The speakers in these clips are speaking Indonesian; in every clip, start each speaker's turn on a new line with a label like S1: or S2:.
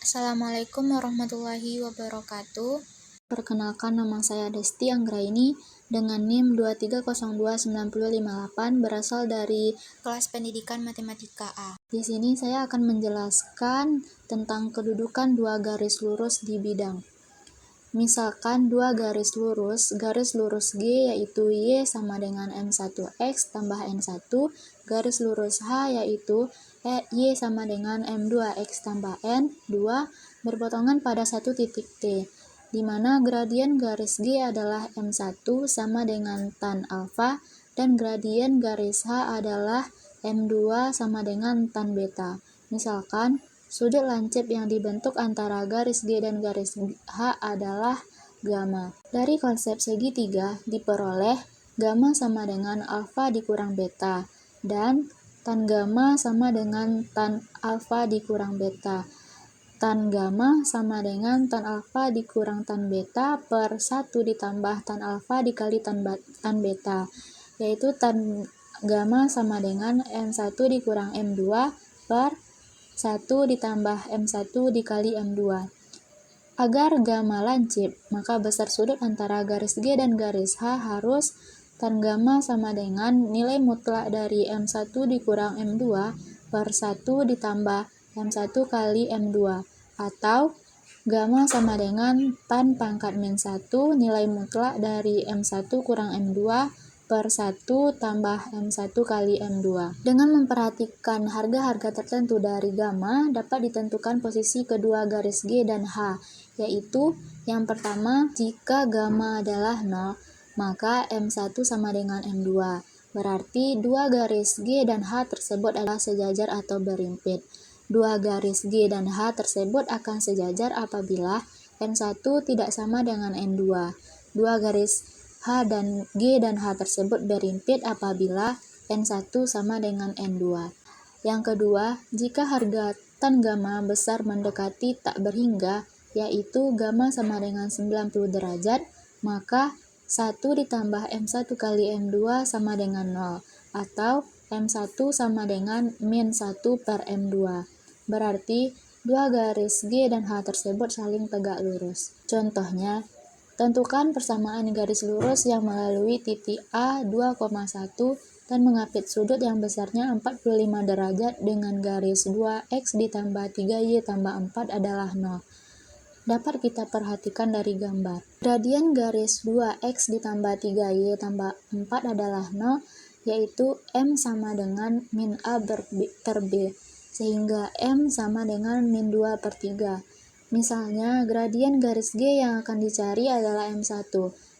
S1: Assalamualaikum warahmatullahi wabarakatuh. Perkenalkan, nama saya Desti Anggraini dengan NIM 2302958 berasal dari kelas pendidikan matematika A. Di sini saya akan menjelaskan tentang kedudukan dua garis lurus di bidang. Misalkan dua garis lurus G yaitu Y sama dengan M1X tambah N1, garis lurus H yaitu Y sama dengan M2X tambah N2 berpotongan pada satu titik T, di mana gradien garis G adalah M1 sama dengan tan alfa dan gradien garis H adalah M2 sama dengan tan beta. Misalkan sudut lancip yang dibentuk antara garis G dan garis H adalah gamma. Dari konsep segitiga diperoleh gamma sama dengan alfa dikurang beta dan tan gamma sama dengan tan alfa dikurang beta. Tan gamma sama dengan tan alfa dikurang tan beta per 1 ditambah tan alfa dikali tan beta, yaitu tan gamma sama dengan M1 dikurang M2 per 1 ditambah M1 dikali M2. Agar gamma lancip, maka besar sudut antara garis G dan garis H harus tan gamma sama dengan nilai mutlak dari M1 dikurang M2 per 1 ditambah M1 kali M2, atau gamma sama dengan tan pangkat min 1 nilai mutlak dari M1 kurang M2 per 1 tambah M1 kali M2. Dengan memperhatikan harga-harga tertentu dari gamma, dapat ditentukan posisi kedua garis G dan H, yaitu yang pertama, jika gamma adalah 0, maka M1 sama dengan M2. Berarti dua garis G dan H tersebut adalah sejajar atau berimpit. Dua garis G dan H tersebut akan sejajar apabila N1 tidak sama dengan N2. Dua garis H dan G dan H tersebut berimpit apabila N1 sama dengan N2. Yang kedua, jika harga tan gamma besar mendekati tak berhingga, yaitu gamma sama dengan 90 derajat, maka 1 ditambah M1 kali M2 sama dengan 0, atau M1 sama dengan min 1 per M2. Berarti dua garis G dan H tersebut saling tegak lurus. Contohnya, tentukan persamaan garis lurus yang melalui titik A 2,1 dan mengapit sudut yang besarnya 45 derajat dengan garis 2x ditambah 3y tambah 4 adalah 0. Dapat kita perhatikan dari gambar. Gradien garis 2x ditambah 3y tambah 4 adalah 0, yaitu M sama dengan min A per B, sehingga M sama dengan min 2 per 3. Misalnya, gradien garis G yang akan dicari adalah M1,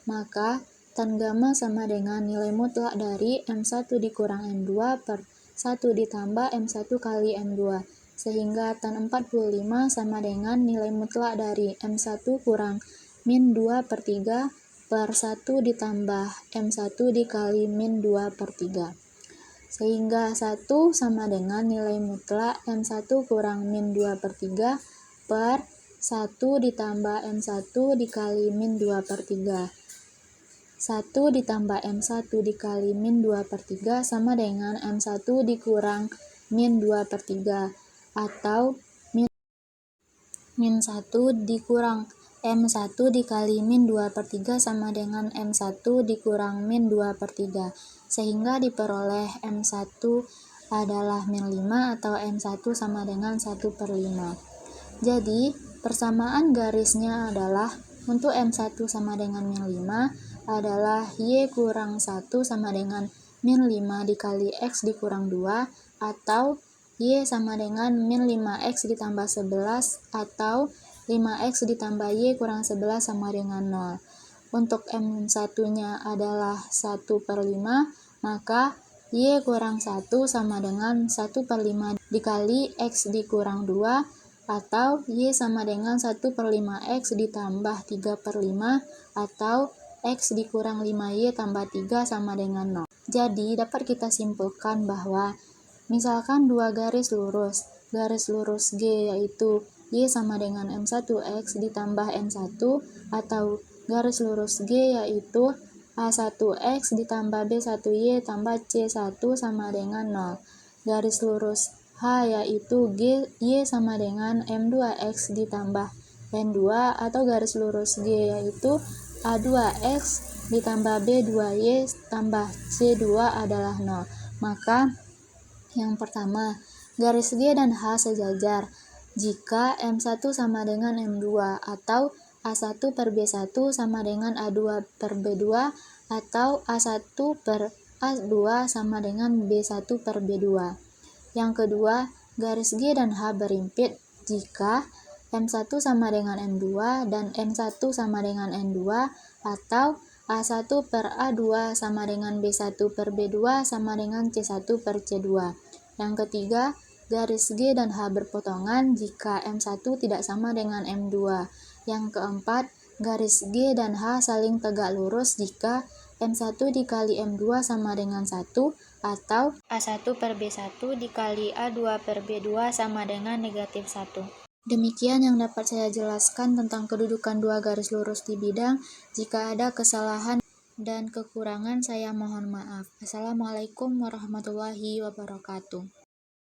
S1: maka tan gamma sama dengan nilai mutlak dari M1 dikurang M2 per 1 ditambah M1 kali M2, sehingga tan 45 sama dengan nilai mutlak dari M1 kurang min 2 per 3 per 1 ditambah M1 dikali min 2 per 3. Sehingga 1 sama dengan nilai mutlak M1 kurang min 2 per 3 per 1 ditambah M1 dikali min 2 per 3. 1 ditambah M1 dikali min 2 per 3 sama dengan M1 dikurang min 2 per 3, atau min 1 dikurang M1 dikali min 2 per 3 sama dengan M1 dikurang min 2 per 3, sehingga diperoleh M1 adalah min 5 atau M1 sama dengan 1 per 5. Jadi, persamaan garisnya adalah untuk M1 sama dengan min 5 adalah Y kurang 1 sama dengan min 5 dikali X dikurang 2, atau Y sama dengan min 5X ditambah 11, atau 5X ditambah Y kurang 11 sama dengan 0. Untuk M1-nya adalah 1 per 5, maka Y kurang 1 sama dengan 1 per 5 dikali X dikurang 2, atau Y sama dengan 1 per 5X ditambah 3 per 5, atau X dikurang 5Y tambah 3 sama dengan 0. Jadi, dapat kita simpulkan bahwa misalkan dua garis lurus G yaitu Y sama dengan M1X ditambah N1, atau garis lurus G yaitu A1X ditambah B1Y tambah C1 sama dengan 0. Garis lurus H H yaitu Y sama dengan M2X ditambah N2 atau garis lurus G yaitu A2X ditambah B2Y tambah C2 adalah 0. Maka yang pertama, garis G dan H sejajar jika M1 sama dengan M2 atau A1 per B1 sama dengan A2 per B2 atau A1 per A2 sama dengan B1 per B2. Yang kedua, garis G dan H berimpit jika M1 sama dengan M2 dan M1 sama dengan N2 atau A1 per A2 sama dengan B1 per B2 sama dengan C1 per C2. Yang ketiga, garis G dan H berpotongan jika M1 tidak sama dengan M2. Yang keempat, garis G dan H saling tegak lurus jika M1 dikali M2 sama dengan 1 atau A1 per B1 dikali A2 per B2 sama dengan negatif 1. Demikian yang dapat saya jelaskan tentang kedudukan dua garis lurus di bidang. Jika ada kesalahan dan kekurangan saya mohon maaf. Assalamualaikum warahmatullahi wabarakatuh.